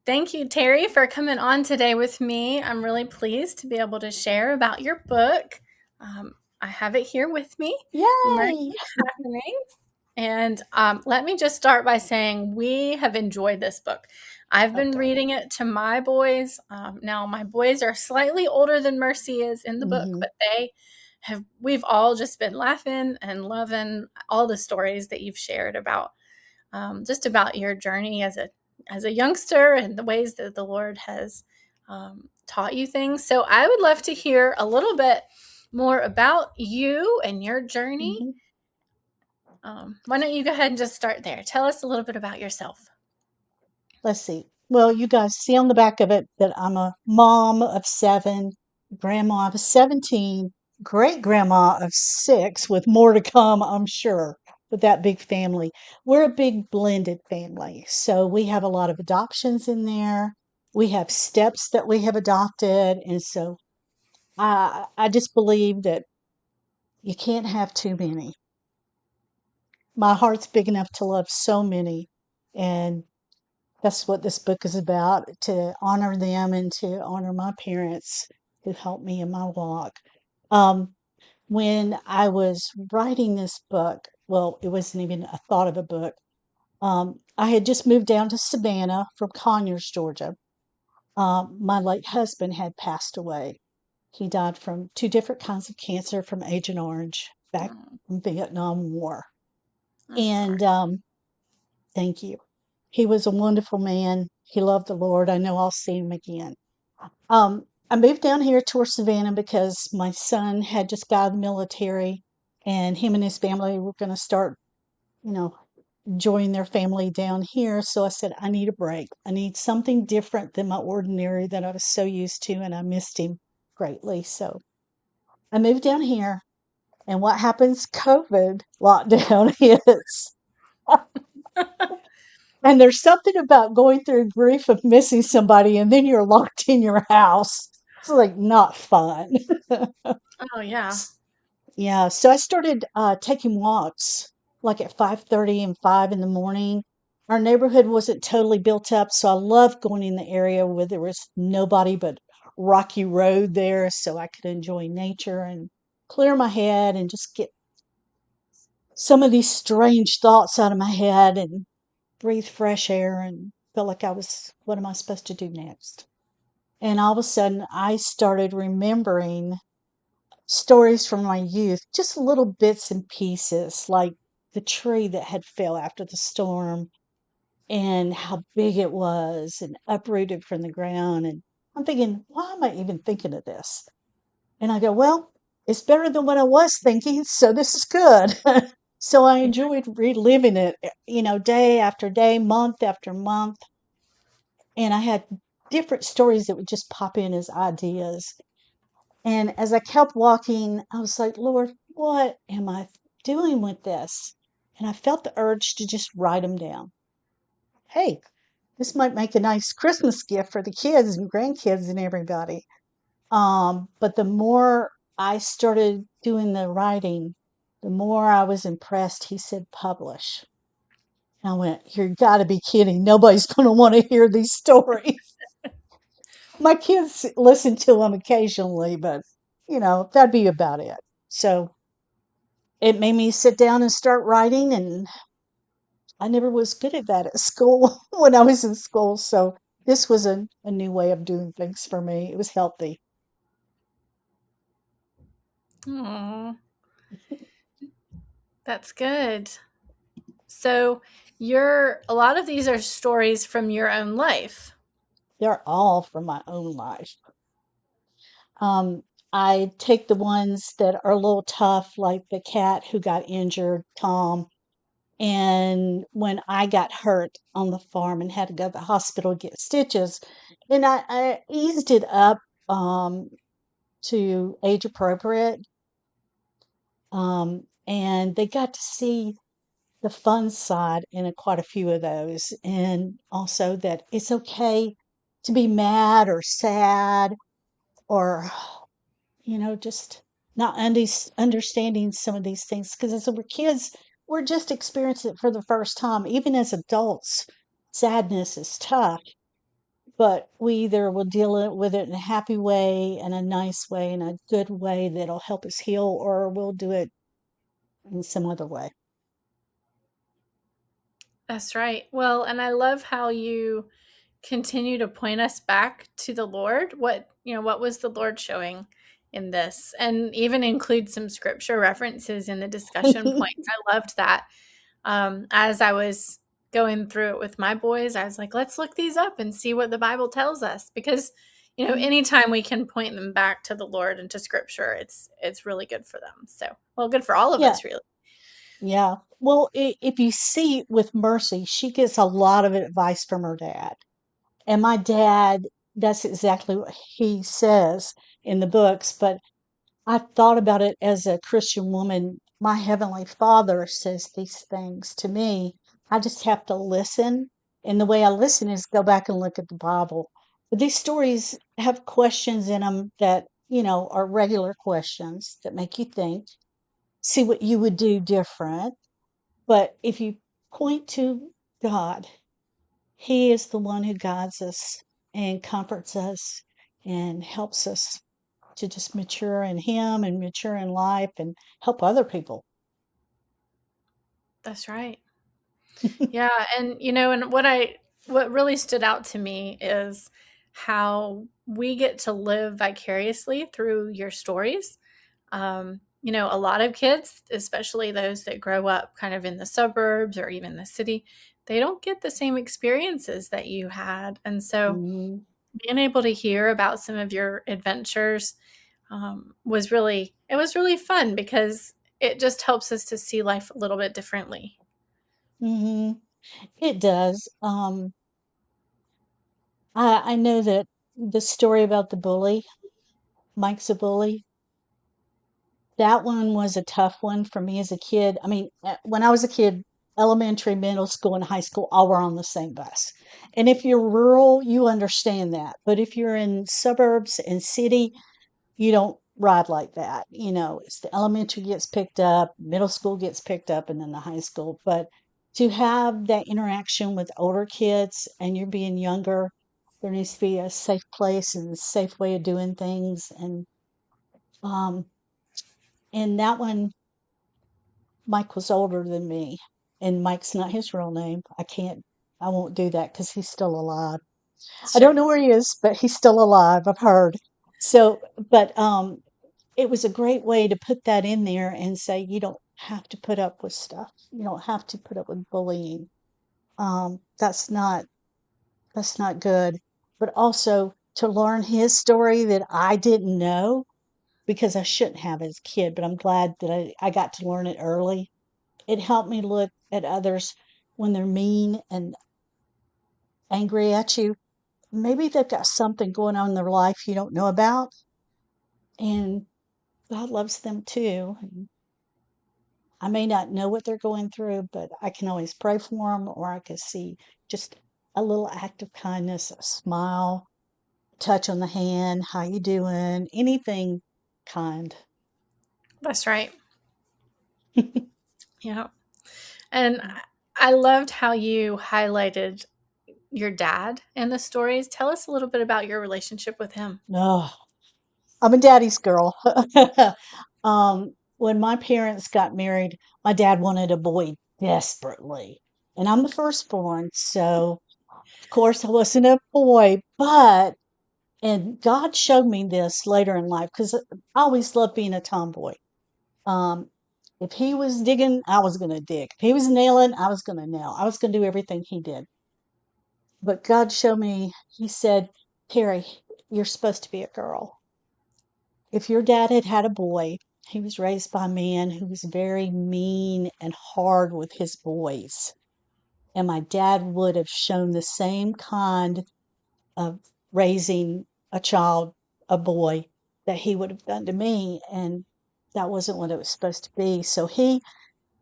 Thank you, Terry, for coming on today with me. I'm really pleased to be able to share about your book. I have it here with me, Learning Yay! Happening. And let me just start by saying we have enjoyed this book. I've Oh, been good. reading it to my boys. Now, my boys are slightly older than Mercy is in the book, Hmm. but we've all just been laughing and loving all the stories that you've shared about just about your journey as a youngster and the ways that the Lord has taught you things. So I would love to hear a little bit more about you and your journey. Hmm. Why don't you go ahead and just start there? Tell us a little bit about yourself. Let's see. Well, you guys see on the back of it that I'm a mom of seven, grandma of 17, great grandma of six, with more to come, I'm sure, with that big family. We're a big blended family. So we have a lot of adoptions in there. We have steps that we have adopted. And so I just believe that you can't have too many. My heart's big enough to love so many. And that's what this book is about, to honor them and to honor my parents who helped me in my walk. Um, when I was writing this book, well, it wasn't even a thought of a book. I had just moved down to Savannah from Conyers, Georgia. My late husband had passed away. He died from two different kinds of cancer from Agent Orange back Oh, from Vietnam War. I'm And sorry. thank you. He was a wonderful man. He loved the Lord. I know I'll see him again. I moved down here to Savannah because my son had just got out of the military, and him and his family were going to start, you know, enjoying their family down here. So I said, I need a break. I need something different than my ordinary that I was so used to, and I missed him greatly. So I moved down here, and what happens? COVID lockdown hits. And there's something about going through grief of missing somebody and then you're locked in your house. It's like not fun. Oh, yeah. Yeah, so I started taking walks like at 5:30 and 5 in the morning. Our neighborhood wasn't totally built up, so I loved going in the area where there was nobody but rocky road there so I could enjoy nature and clear my head and just get some of these strange thoughts out of my head and breathe fresh air and felt like I was, what am I supposed to do next? And all of a sudden, I started remembering stories from my youth, just little bits and pieces, like the tree that had fell after the storm and how big it was and uprooted from the ground. And I'm thinking, why am I even thinking of this? And I go, well, it's better than what I was thinking, so this is good. So I Yeah. enjoyed reliving it, day after day, month after month. And I had different stories that would just pop in as ideas. And as I kept walking, I was like, Lord, what am I doing with this? And I felt the urge to just write them down. Hey, this might make a nice Christmas gift for the kids and grandkids and everybody. But the more I started doing the writing, the more I was impressed. He said, publish. And I went, you got to be kidding. Nobody's going to want to hear these stories. My kids listen to them occasionally, but that'd be about it. So it made me sit down and start writing, and I never was good at that at school when I was in school. So this was a new way of doing things for me. It was healthy. Aw, that's good. So a lot of these are stories from your own life. They're all from my own life. Um, I take the ones that are a little tough, like the cat who got injured, Tom. And when I got hurt on the farm and had to go to the hospital to get stitches, and I eased it up to age appropriate. And they got to see the fun side in quite a few of those. And also that it's okay to be mad or sad or, just not understanding some of these things. Because as we're kids, we're just experiencing it for the first time. Even as adults, sadness is tough. but we either will with it in a happy way and a nice way and a good way that'll help us heal, or we'll do it in some other way. That's right. Well, and I love how you continue to point us back to the Lord. What was the Lord showing in this? And even include some scripture references in the discussion points. I loved that. As I was going through it with my boys, I was like, let's look these up and see what the Bible tells us, because anytime we can point them back to the Lord and to scripture, it's really good for them. So, well, good for all of Yeah, us, really. yeah. Well, if you see with Mercy, she gets a lot of advice from her dad. And my dad, that's exactly what he says in the books. But I thought about it as a Christian woman. My Heavenly Father says these things to me. I just have to listen. And the way I listen is go back and look at the Bible. But these stories have questions in them that, are regular questions that make you think, see what you would do different. But if you point to God, He is the one who guides us and comforts us and helps us to just mature in Him and mature in life and help other people. That's right. Yeah, and and what really stood out to me is how we get to live vicariously through your stories. A lot of kids, especially those that grow up kind of in the suburbs or even the city, they don't get the same experiences that you had. And so Mhm. being able to hear about some of your adventures was really fun, because it just helps us to see life a little bit differently. Mhm. It does. I know that the story about the bully, Mike's a bully, that one was a tough one for me as a kid. I mean, when I was a kid, elementary, middle school, and high school, all were on the same bus. And if you're rural, you understand that. But if you're in suburbs and city, you don't ride like that. It's the elementary gets picked up, middle school gets picked up, and then the high school. But to have that interaction with older kids and you're being younger, there needs to be a safe place and a safe way of doing things. Um, and that one, Mike was older than me, and Mike's not his real name. I won't do that because he's still alive. I don't Sure. know where he is, but he's still alive. I've heard. So, but it was a great way to put that in there and say you don't have to put up with stuff. You don't have to put up with bullying. That's not good. But also to learn his story that I didn't know because I shouldn't have as a kid, but I'm glad that I got to learn it early. It helped me look at others when they're mean and angry at you. Maybe they've got something going on in their life you don't know about, and God loves them too. I may not know what they're going through, but I can always pray for them, or I can see just a little act of kindness, a smile, touch on the hand, how you doing, anything kind. That's right. Yeah. And I loved how you highlighted your dad in the stories. Tell us a little bit about your relationship with him. Oh, I'm a daddy's girl. When my parents got married, my dad wanted a boy desperately. And I'm the firstborn, so of course I wasn't a boy, but and God showed me this later in life because I always loved being a tomboy. Um, if he was digging, I was going to dig. If he was nailing, I was going to nail. I was going to do everything he did. But God showed me, He said, Terry, you're supposed to be a girl. If your dad had had a boy, he was raised by a man who was very mean and hard with his boys. And my dad would have shown the same kind of raising a child, a boy, that he would have done to me. And that wasn't what it was supposed to be. So he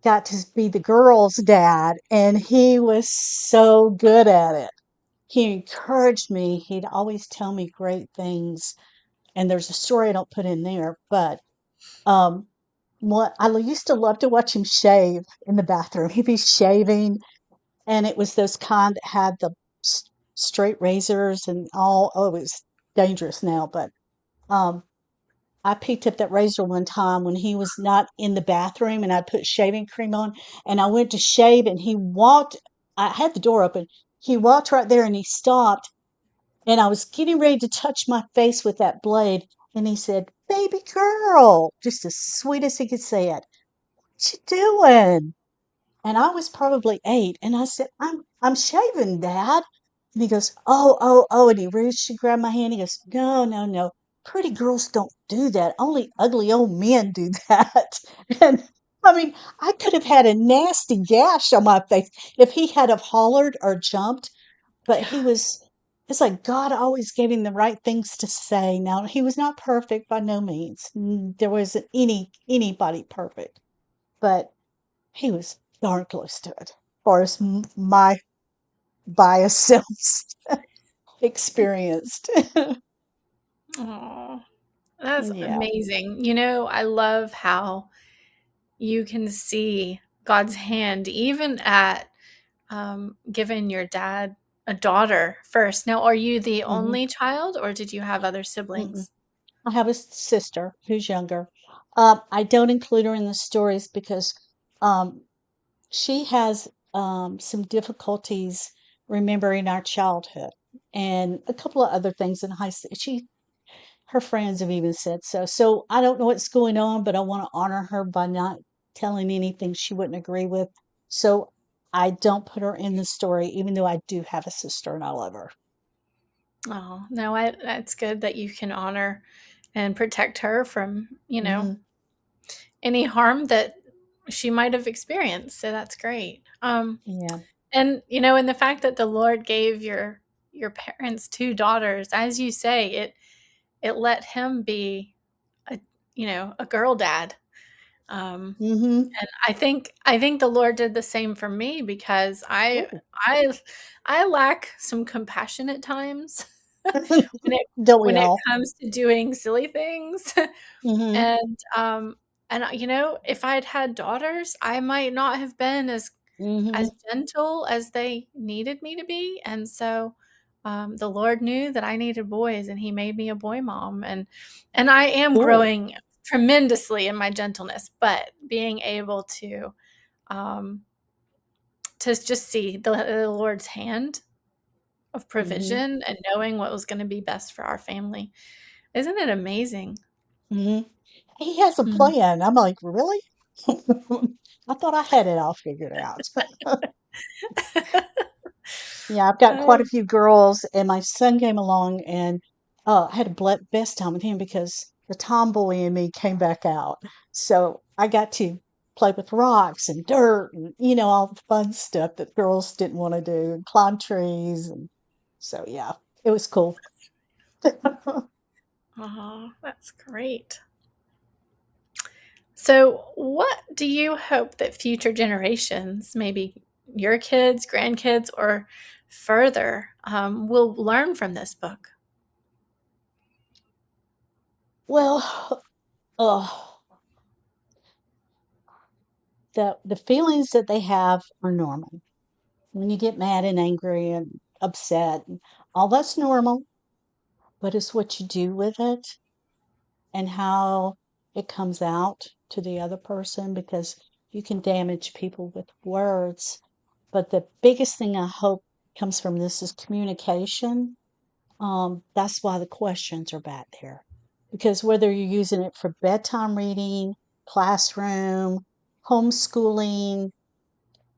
got to be the girl's dad, and he was so good at it. He encouraged me. He'd always tell me great things. And there's a story I don't put in there, but um, what I used to love to watch him shave in the bathroom. He'd be shaving, and it was those kind that had the straight razors and all. Oh, it was dangerous now, but um, I picked up that razor one time when he was not in the bathroom and I put shaving cream on and I went to shave and he walked, I had the door open. He walked right there and he stopped and I was getting ready to touch my face with that blade and he said, "Baby girl," just as sweet as he could say it. "What you doing?" And I was probably 8, and I said, I'm shaving, Dad." And he goes, "Oh, oh, oh," and he reached to grab my hand. He goes, "No, no, no. Pretty girls don't do that. Only ugly old men do that." And I mean, I could have had a nasty gash on my face if he had have hollered or jumped, but Yeah. it's like God always gave him the right things to say. Now, he was not perfect by no means. There wasn't anybody perfect, but he was darn close to it, as far as my bias self experienced. Oh, that's Yeah. amazing. You know, I love how you can see God's hand even at giving your dad a daughter first. Now, are you the Hmm. only child or did you have other Mm-mm. siblings? I have a sister who's younger. I don't include her in the stories because um, she has some difficulties remembering our childhood and a couple of other things in high school. Her friends have even said so. So I don't know what's going on, but I want to honor her by not telling anything she wouldn't agree with. So I don't put her in the story, even though I do have a sister and I love her. Oh, no, that's good that you can honor and protect her from, Hmm. any harm that she might have experienced. So that's great. Yeah. And and the fact that the Lord gave your parents two daughters, as you say, it let him be a a girl dad. Um, Hmm. and I think the Lord did the same for me because Oh, I I lack some compassion at times when it don't we when it all? comes to doing silly things. Hmm. And if I'd had daughters, I might not have been as Hmm. gentle as they needed me to be, and so, the Lord knew that I needed boys, and He made me a boy mom, and I am Cool. growing tremendously in my gentleness, but being able um, to just see the Lord's hand of Hmm. provision and knowing what was gonna be best for our family. Isn't it amazing? Hmm. He has a Hmm. plan. I'm like, really? I thought I had it all figured out. Yeah, I've got quite a Oh, few girls, and my son came along, and I had a best time with him because the tomboy in me came back out. So I got to play with rocks and dirt and all the fun stuff that girls didn't want to do, and climb trees, and so yeah, it was cool. aw, that's great. So, what do you hope that future generations, maybe your kids, grandkids, or further, will learn from this book? Well, uh, the feelings that they have are normal. When you get mad and angry and upset, and all that's normal, but it's what you do with it and how it comes out to the other person because you can damage people with words. But the biggest thing I hope comes from this is communication. That's why the questions are back there. Because whether you're using it for bedtime reading, classroom, homeschooling,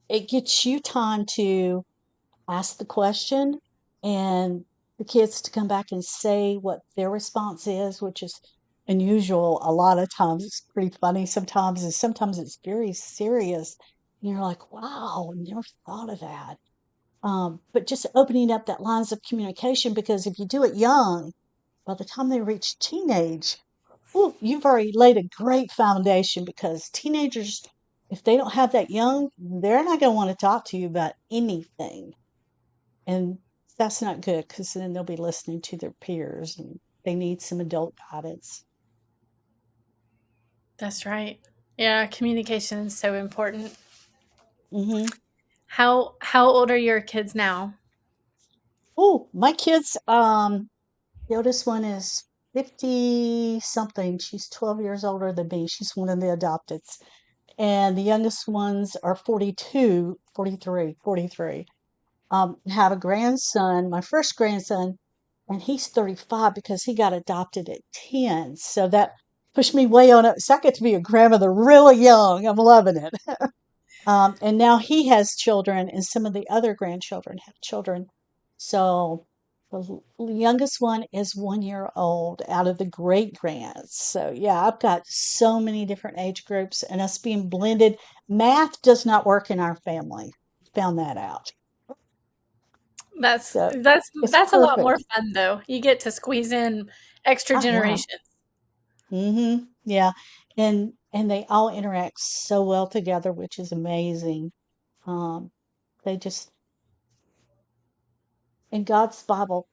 it gets you time to ask the question and the kids to come back and say what their response is, which is unusual. A lot of times it's pretty funny sometimes, and sometimes it's very serious. And you're like, wow, I never thought of that. But just opening up that lines of communication because if you do it young, by the time they reach teenage, ooh, you've already laid a great foundation because teenagers, if they don't have that young, they're not going to want to talk to you about anything, and that's not good because then they'll be listening to their peers and they need some adult guidance. That's right. Yeah, communication is so important. Hmm. How old are your kids now? Oh, my kids, the oldest one is 50 something. She's 12 years older than me. She's one of the adopteds. And the youngest ones are 42, 43, 43. Have a grandson, my first grandson, and he's 35 because he got adopted at 10. So that pushed me way on up. So I get to be a grandmother really young. I'm loving it. And now he has children, and some of the other grandchildren have children. So the youngest one is 1 year old out of the great grands. So yeah, I've got so many different age groups, and us being blended. Math does not work in our family. Found that out. That's So that's it's that's a lot more perfect. fun though. You get to squeeze in extra Oh yeah. generations. Yeah. And they all interact so well together, which is amazing. Um, they just in God's Bible,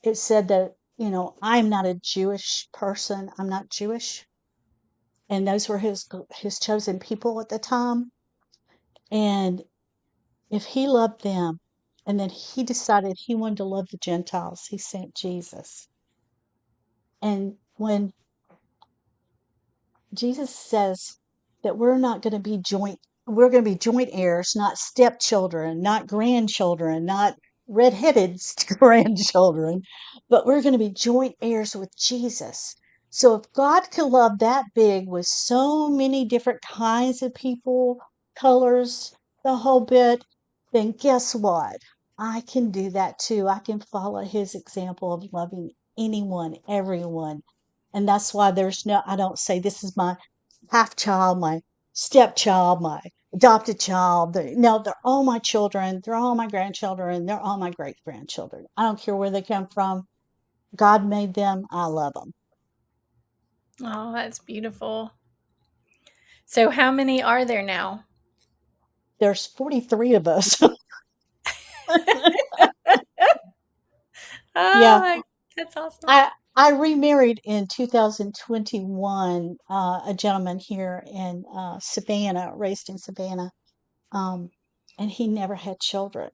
it said that, I'm not a Jewish person. I'm not Jewish. And those were his chosen people at the time. And if he loved them and then he decided he wanted to love the Gentiles, he sent Jesus. And when Jesus says that we're going to be joint heirs, not stepchildren, not grandchildren, not redheaded grandchildren, but we're going to be joint heirs with Jesus. So if God could love that big with so many different kinds of people, colors, the whole bit, then guess what? I can do that too. I can follow his example of loving anyone, everyone. And that's why I don't say this is my half child, my stepchild, my adopted child. No, they're all my children. They're all my grandchildren. They're all my great grandchildren. I don't care where they come from. God made them. I love them. Oh, that's beautiful. So how many are there now? There's 43 of us. Oh, Yeah. that's awesome. I remarried in 2021, a gentleman here in Savannah, raised in Savannah, um, and he never had children.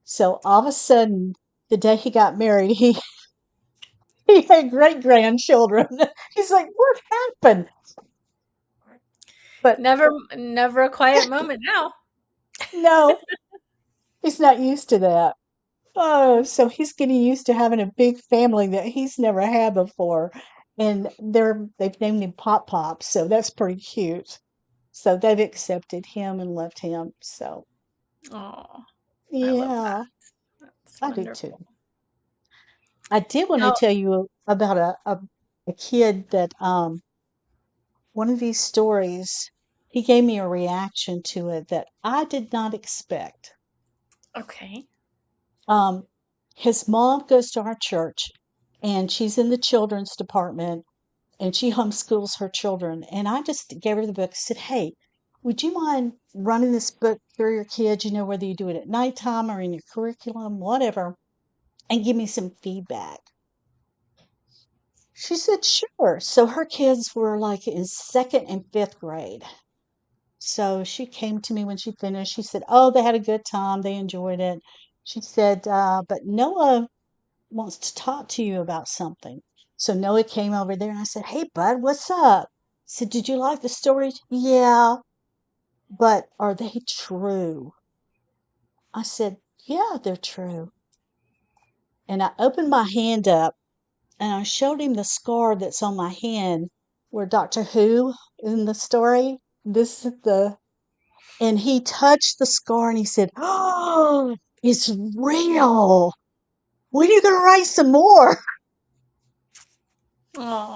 So all of a sudden, the day he got married, he had great grandchildren. He's like, what happened? But Never a quiet moment now. no, he's not used to that. Oh, so he's getting used to having a big family that he's never had before. And they've named him Pop Pop, so that's pretty cute. So they've accepted him and loved him. So Oh, I love yeah, that. That's I do too. wonderful. I did want to Now, tell you about a kid that one of these stories, he gave me a reaction to it that I did not expect. okay. Um, his mom goes to our church and she's in the children's department and she homeschools her children. And I just gave her the book, said, hey, would you mind running this book through your kids, whether you do it at nighttime or in your curriculum, whatever, and give me some feedback? She said, sure. So her kids were like in second and fifth grade. So she came to me when she finished. She said, oh, they had a good time. They enjoyed it. She said, but Noah wants to talk to you about something. So Noah came over there and I said, hey, bud, what's up? He said, did you like the stories? Yeah, but are they true? I said, yeah, they're true. And I opened my hand up and I showed him the scar that's on my hand where Doctor Who is in the story. This is the And he touched the scar and he said, oh, it's real. When are you going to write some more?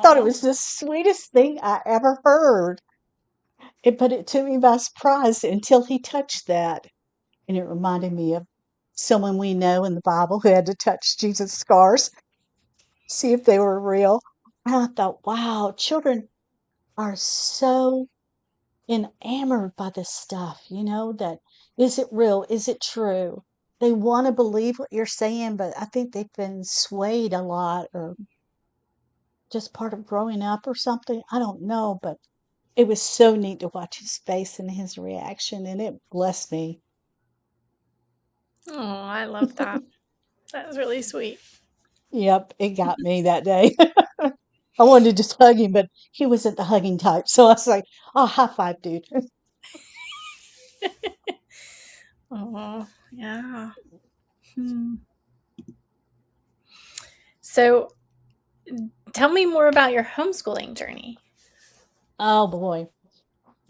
Thought it Oh, was the sweetest thing I ever heard. But it took me by surprise until he touched that. And it reminded me of someone we know in the Bible who had to touch Jesus' scars, see if they were real. And I thought, wow, children are so enamored by this stuff, that is it real? Is it true? They want to believe what you're saying, but I think they've been swayed a lot or just part of growing up or something. I don't know, but it was so neat to watch his face and his reaction, and it blessed me. Oh, I love that. That was really sweet. Yep, it got me that day. I wanted to just hug him, but he wasn't the hugging type. So I was like, oh, high five, dude. Oh, yeah. Hmm. So, tell me more about your homeschooling journey. Oh boy.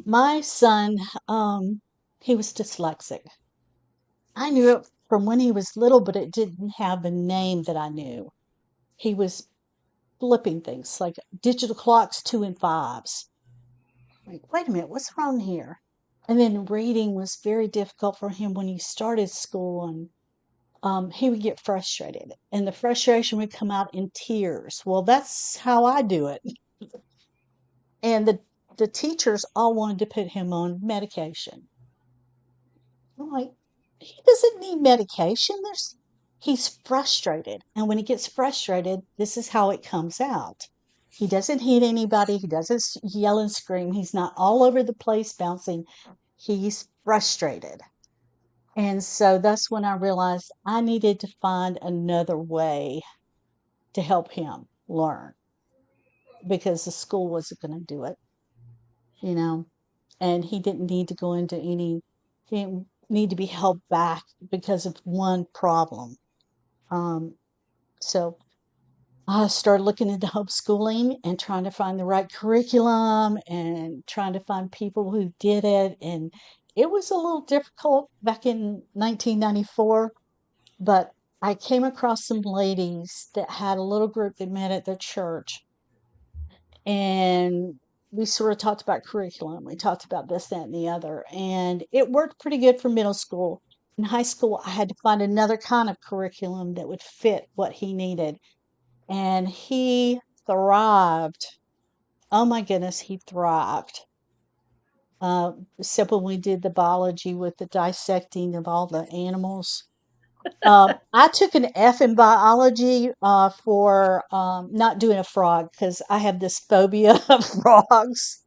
My son, um, he was dyslexic. I knew it from when he was little, but it didn't have a name that I knew. He was flipping things like digital clocks, two and fives. Like, wait a minute, what's wrong here? And then reading was very difficult for him when he started school, and he would get frustrated, and the frustration would come out in tears. Well, that's how I do it. And the teachers all wanted to put him on medication. I'm like, he doesn't need medication. He's frustrated. And when he gets frustrated, this is how it comes out. He doesn't hit anybody. He doesn't yell and scream. He's not all over the place bouncing. He's frustrated. And so that's when I realized I needed to find another way to help him learn because the school wasn't going to do it, you know, and he didn't need to go into any, he didn't need to be held back because of one problem. Um, so I started looking into homeschooling and trying to find the right curriculum and trying to find people who did it. And it was a little difficult back in 1994, but I came across some ladies that had a little group that met at their church, and we sort of talked about curriculum. We talked about this, that, and the other, and it worked pretty good for middle school. In high school, I had to find another kind of curriculum that would fit what he needed, and he thrived. Oh my goodness, he thrived. Except when we did the biology with the dissecting of all the animals. I took an F in biology for not doing a frog because I have this phobia of frogs.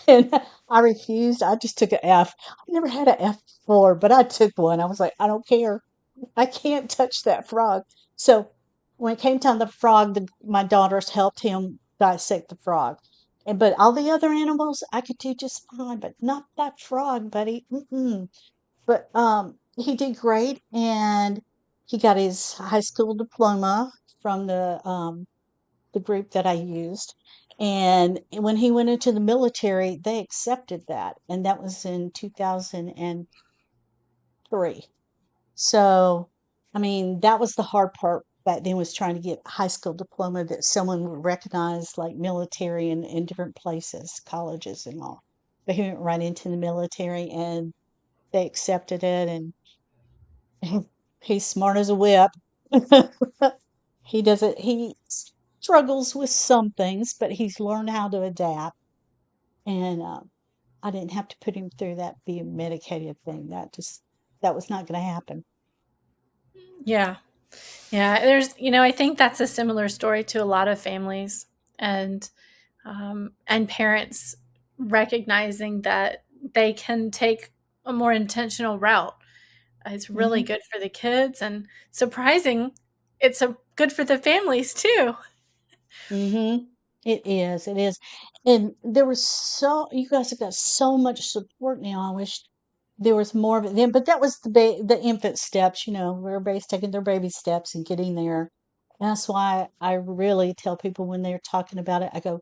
And I refused. I just took an F. I never had an F before, but I took one. I was like, I don't care. I can't touch that frog. So when it came time to the frog, my daughters helped him dissect the frog. And but all the other animals I could do just fine, but not that frog, buddy. Mm-mm. But he did great, and he got his high school diploma from the group that I used. And when he went into the military, they accepted that, and that was in 2003. So, I mean, that was the hard part back then, was trying to get a high school diploma that someone would recognize, like military in different places, colleges and all. But he went right into the military, and they accepted it, and he's smart as a whip. He struggles with some things, but he's learned how to adapt. And I didn't have to put him through that being medicated thing. That was not going to happen. Yeah. Yeah. I think that's a similar story to a lot of families and parents recognizing that they can take a more intentional route. It's really Hmm. good for the kids and surprising, good for the families too. Hmm. It is. It is. And you guys have got so much support now. I wish there was more of it then, but that was the infant steps, where everybody's taking their baby steps and getting there. That's why I really tell people when they're talking about it, I go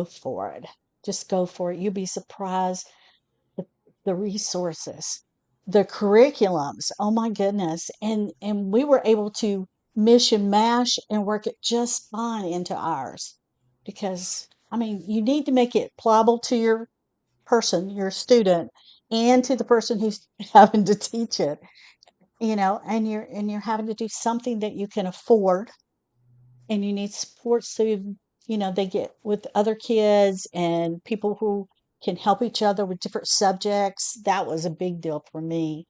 for it. Just go for it. You'll be surprised the, the resources, the curriculums. Oh my goodness. And we were able to mish and mash and work it just fine into ours because I mean, you need to make it pliable to your student, and to the person who's having to teach it, and you're having to do something that you can afford, and you need support so they get with other kids and people who can help each other with different subjects. That was a big deal for me,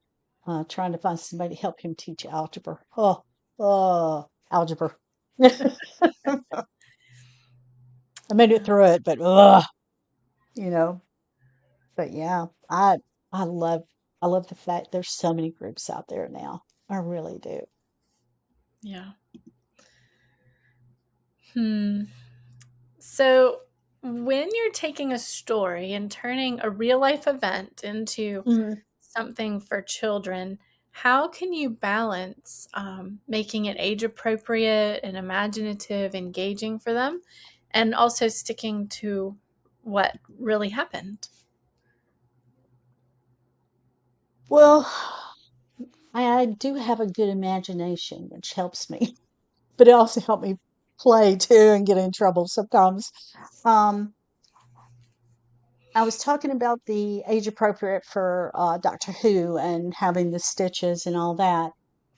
trying to find somebody to help him teach algebra. Oh, algebra. I made it through it, but you know but yeah, I love I love the fact there's so many groups out there now. I really do. Yeah. Hmm. So, when you're taking a story and turning a real life event into Mm. something for children, how can you balance making it age appropriate and imaginative, engaging for them, and also sticking to what really happened? Well, I do have a good imagination, which helps me, but it also helped me play too and get in trouble sometimes. Um, I was talking about the age appropriate for Doctor Who and having the stitches and all that.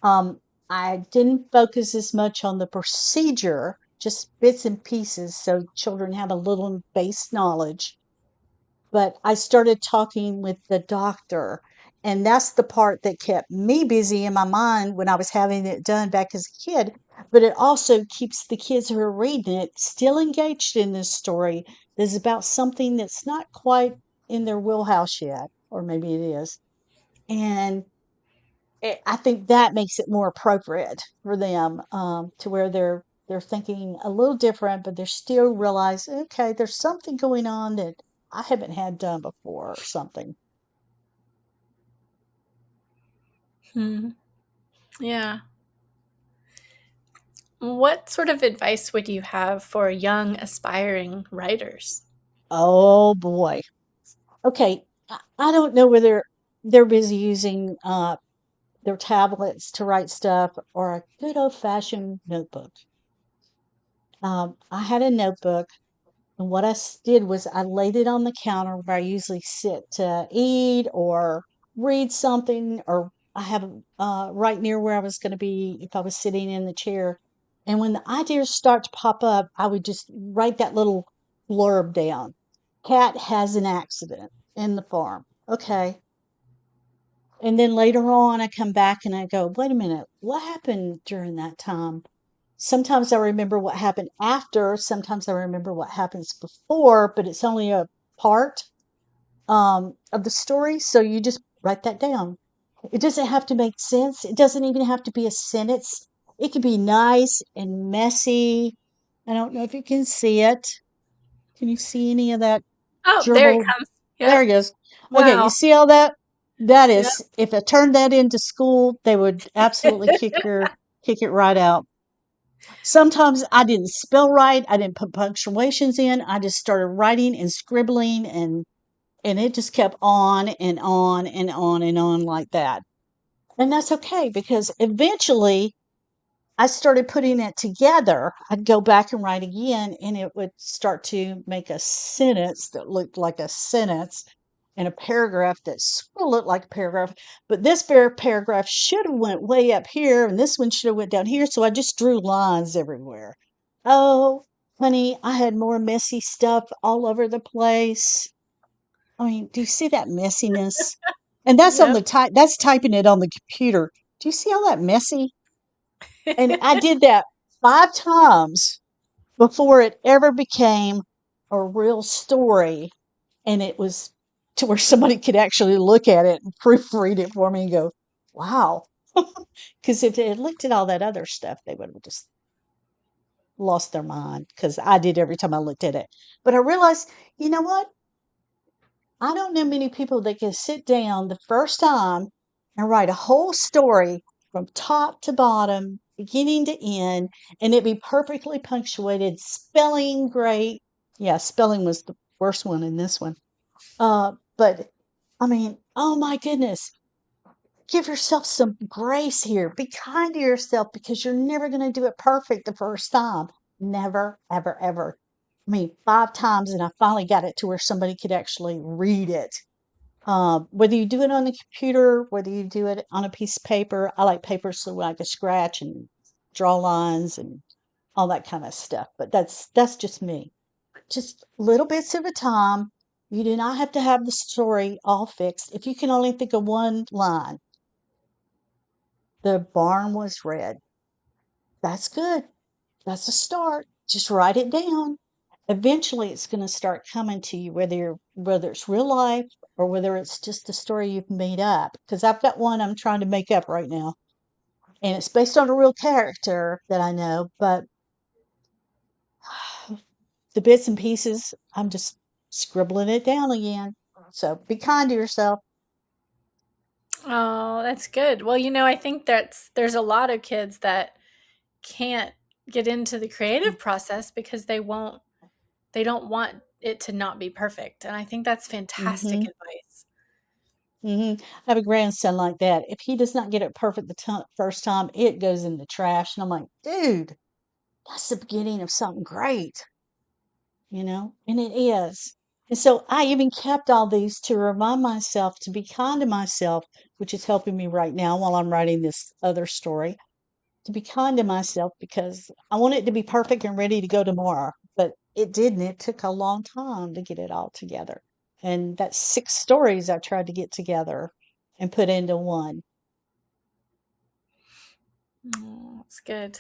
Um, I didn't focus as much on the procedure, just bits and pieces, so children have a little base knowledge. But I started talking with the doctor, and that's the part that kept me busy in my mind when I was having it done back as a kid. But it also keeps the kids who are reading it still engaged in this story. This is about something that's not quite in their wheelhouse yet, or maybe it is. And I think that makes it more appropriate for them, to where they're thinking a little different, but they're still realize, okay, there's something going on that I haven't had done before or something. Hmm. Yeah. What sort of advice would you have for young aspiring writers? Oh boy. Okay, I don't know whether they're busy using their tablets to write stuff or a good old fashioned notebook. I had a notebook. And what did was I laid it on the counter where I usually sit to eat or read something, or I have right near where I was going to be if I was sitting in the chair. And when the ideas start to pop up, I would just write that little blurb down. Cat has an accident in the farm. Okay. And then later on, I come back and I go, wait a minute, what happened during that time? Sometimes I remember what happened after, sometimes I remember what happens before, but it's only a part of the story. So you just write that down. It doesn't have to make sense. It doesn't even have to be a sentence. It can be nice and messy. I don't know if you can see it. Can you see any of that Oh, there it gerbil? comes. There Yep. it goes. Okay, you Wow. see all that? That Yep. is, if I turned that into school, they would absolutely kick it right out. Sometimes I didn't spell right. I didn't put punctuations in. I just started writing and scribbling, and it just kept on and on and on and on like that. And that's okay because eventually I started putting it together. I'd go back and write again, and it would start to make a sentence that looked like a sentence and a paragraph that sort of looked like a paragraph. But this paragraph should have went way up here, and this one should have went down here. So I just drew lines everywhere. Oh, honey, I had more messy stuff all over the place. I mean, do you see that messiness? And that's on Yep. the type. That's typing it on the computer. Do you see all that messy? And I did that 5 times before it ever became a real story, and it was to where somebody could actually look at it and proofread it for me and go, "Wow." Because if they had looked at all that other stuff, they would have just lost their mind. Because I did every time I looked at it. But I realized, you know what? I don't know many people that can sit down the first time and write a whole story from top to bottom, beginning to end, and it be perfectly punctuated, spelling great. Yeah, spelling was the worst one in this one. But I mean, oh my goodness, give yourself some grace here. Be kind to yourself because you're never going to do it perfect the first time. Never, ever, ever. I mean, 5 times, and I finally got it to where somebody could actually read it. Whether you do it on the computer, whether you do it on a piece of paper, I like paper so I can scratch and draw lines and all that kind of stuff. But that's just me. Just little bits at a time. You do not have to have the story all fixed. If you can only think of one line, the barn was red. That's good. That's a start. Just write it down. Eventually it's going to start coming to you whether it's real life or whether it's just a story you've made up, because I've got one I'm trying to make up right now. and it's based on a real character that I know, but the bits and pieces, I'm just scribbling it down again. So be kind to yourself. Oh, that's good. Well, I think there's a lot of kids that can't get into the creative process because they don't want it to not be perfect. And I think that's fantastic Mm-hmm. advice. Mm-hmm. I have a grandson like that. If he does not get it perfect the first time, it goes in the trash. And I'm like, dude, that's the beginning of something great, and it is. And so I even kept all these to remind myself to be kind to myself, which is helping me right now while I'm writing this other story, to be kind to myself because I want it to be perfect and ready to go tomorrow. But it didn't. It took a long time to get it all together. And that's 6 stories I tried to get together and put into one. Oh, that's good.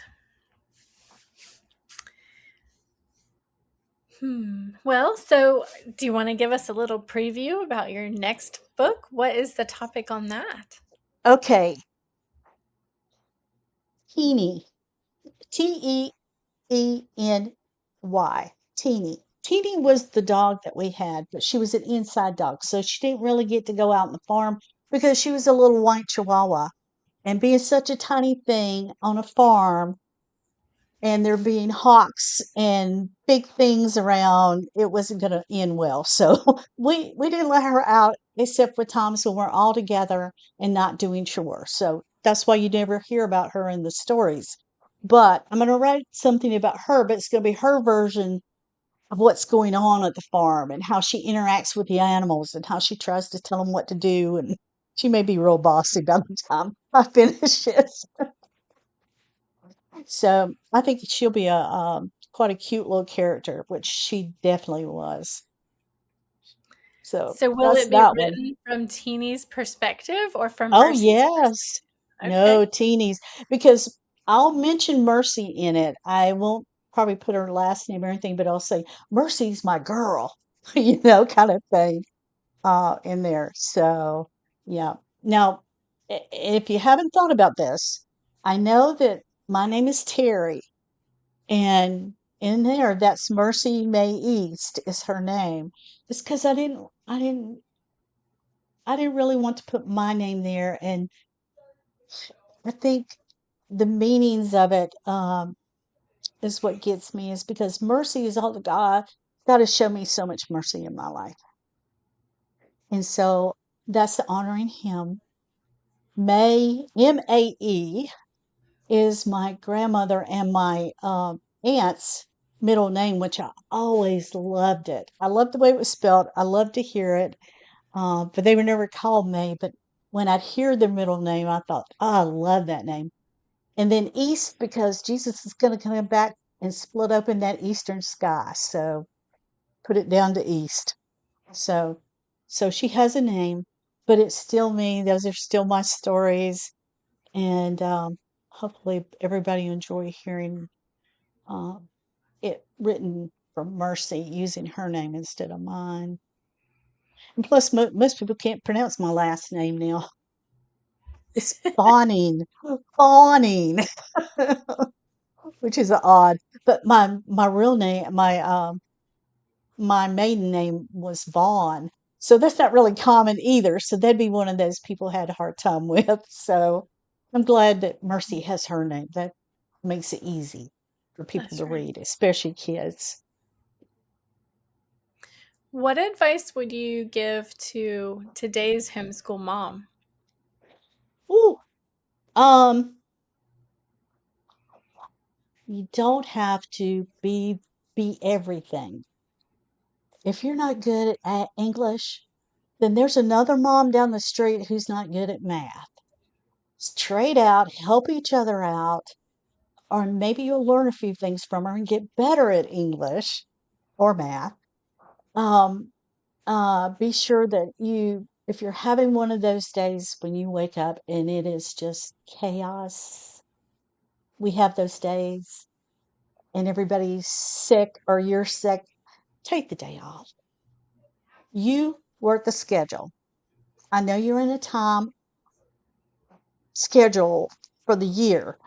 Well, so do you want to give us a little preview about your next book? What is the topic on that? Okay, Teeny. Teeny. Teeny. Teeny was the dog that we had, but she was an inside dog, so she didn't really get to go out on the farm because she was a little white chihuahua. And being such a tiny thing on a farm and there being hawks and big things around, it wasn't going to end well. So we didn't let her out except for times when we're all together and not doing chores. So that's why you never hear about her in the stories. But I'm going to write something about her, but it's going to be her version of what's going on at the farm and how she interacts with the animals and how she tries to tell them what to do. And she may be real bossy by the time I finish it. So I think she'll be a quite a cute little character, which she definitely was. So So will that's it be that one. written from Teeny's perspective or from Oh Mercy's yes, perspective? no Okay. teenies, because I'll mention Mercy in it. I won't probably put her last name or anything, but I'll say Mercy's my girl, kind of thing, in there. So yeah. Now, if you haven't thought about this, I know that my name is Terry. And in there, that's Mercy May East is her name. It's because I didn't really want to put my name there, and I think the meanings of it is what gets me. Is because mercy is all the God has shown me so much mercy in my life, and so that's honoring Him. May Mae is my grandmother and my aunt's middle name, which I always loved it. I loved the way it was spelled. I loved to hear it, but they were never called May. But when I'd hear their middle name, I thought, oh, I love that name. And then East, because Jesus is going to come back and split open that eastern sky. So put it down to East. So, so she has a name, but it's still me. Those are still my stories. And hopefully everybody enjoy hearing um, it written from Mercy using her name instead of mine. And plus, most people can't pronounce my last name now. It's Fawning, Fawning, which is odd. But my real name, my maiden name was Vaughn, so that's not really common either. So that'd be one of those people had a hard time with. So I'm glad that Mercy has her name. That makes it easy for people to That's right. read, especially kids. What advice would you give to today's homeschool mom? Ooh, um, you don't have to be everything. If you're not good at English, then there's another mom down the street who's not good at math. Straight out, help each other out, or maybe you'll learn a few things from her and get better at English or math. Um, be sure that if you're having one of those days when you wake up and it is just chaos, we have those days and everybody's sick or you're sick, take the day off. You work the schedule. I know you're in a time schedule for the year.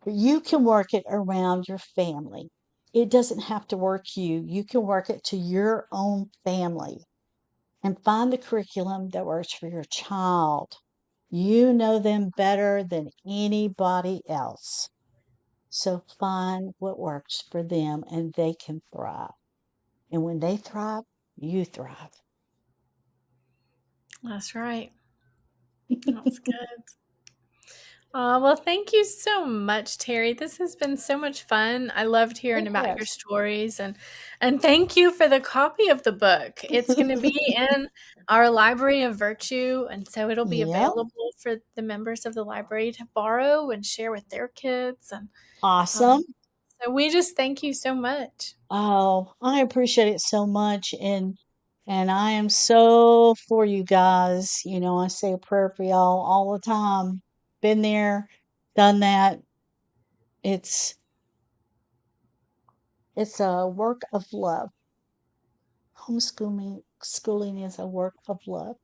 But you can work it around your family. It doesn't have to work you. You can work it to your own family and find the curriculum that works for your child. You know them better than anybody else. So find what works for them and they can thrive. And when they thrive, you thrive. That's right. That's good. Well, thank you so much, Terry. This has been so much fun. I loved hearing about your Yes. stories, and thank you for the copy of the book. It's going to be in our Library of Virtue, and so it'll be Yep. available for the members of the library to borrow and share with their kids. And Awesome. um, so we just thank you so much. Oh, I appreciate it so much and I am so for you guys. You know, I say a prayer for y'all all the time. Been there, done that. It's it's a work of love. Schooling is a work of love.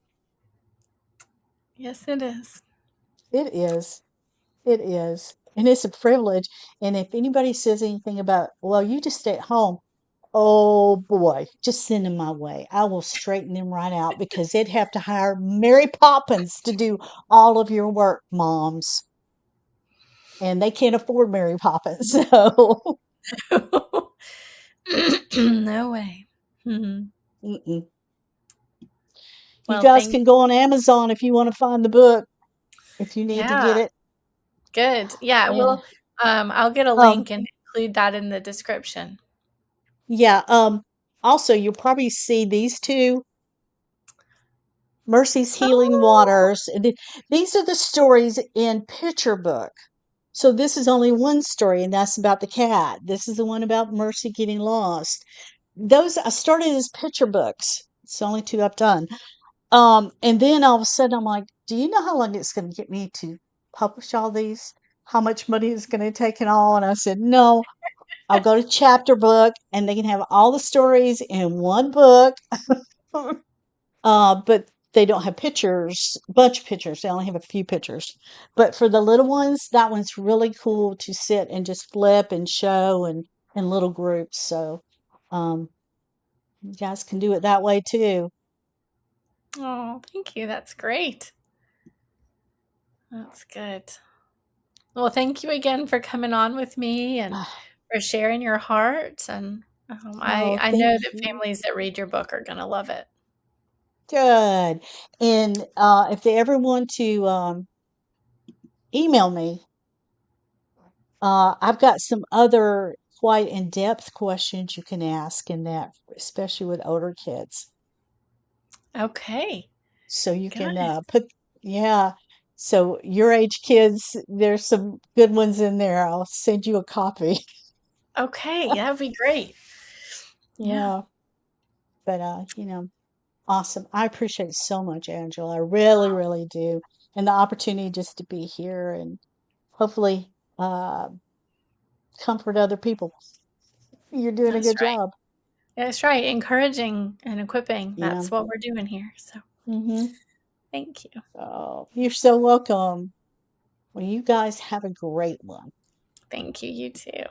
Yes, it is. It is. It is. And it's a privilege. And if anybody says anything about, well, you just stay at home, oh boy, just send them my way. I will straighten them right out because they'd have to hire Mary Poppins to do all of your work, moms. And they can't afford Mary Poppins. So, No way. Mhm. mm-mm. You Well, guys thank can go on Amazon if you want to find the book, if you need to yeah. get it. Good. Yeah, Yeah. I'll get a Um, link and include that in the description. yeah. Also, you'll probably see these two Mercy's Healing Oh, Waters. These are the stories in picture book. So this is only one story, and that's about the cat. This is the one about Mercy getting lost. Those I started as picture books. It's the only two I've done. And then all of a sudden I'm like, do you know how long it's going to get me to publish all these? How much money it's going to take and all? And I said, no, I'll go to chapter book, and they can have all the stories in one book. But they don't have pictures, a bunch of pictures. They only have a few pictures. But for the little ones, that one's really cool to sit and just flip and show and in little groups. So um, you guys can do it that way too. oh, thank you. That's great. That's good. Well, thank you again for coming on with me and Ah, for sharing your heart. And oh, I thank know that you. families that read your book are going to love it. Good. And if they ever want to email me, I've got some other quite in-depth questions you can ask in that, especially with older kids. Okay. So you Good. can yeah. So your age kids, there's some good ones in there. I'll send you a copy. Okay. That would be great. Yeah. Yeah. But awesome. I appreciate it so much, Angela. I really, really do. And the opportunity just to be here and hopefully uh comfort other people. You're doing a That's good right. job. That's right. Encouraging and equipping. Yeah. That's what we're doing here. So Mm-hmm. thank you. Oh, you're so welcome. Well, you guys have a great one. Thank you. You too.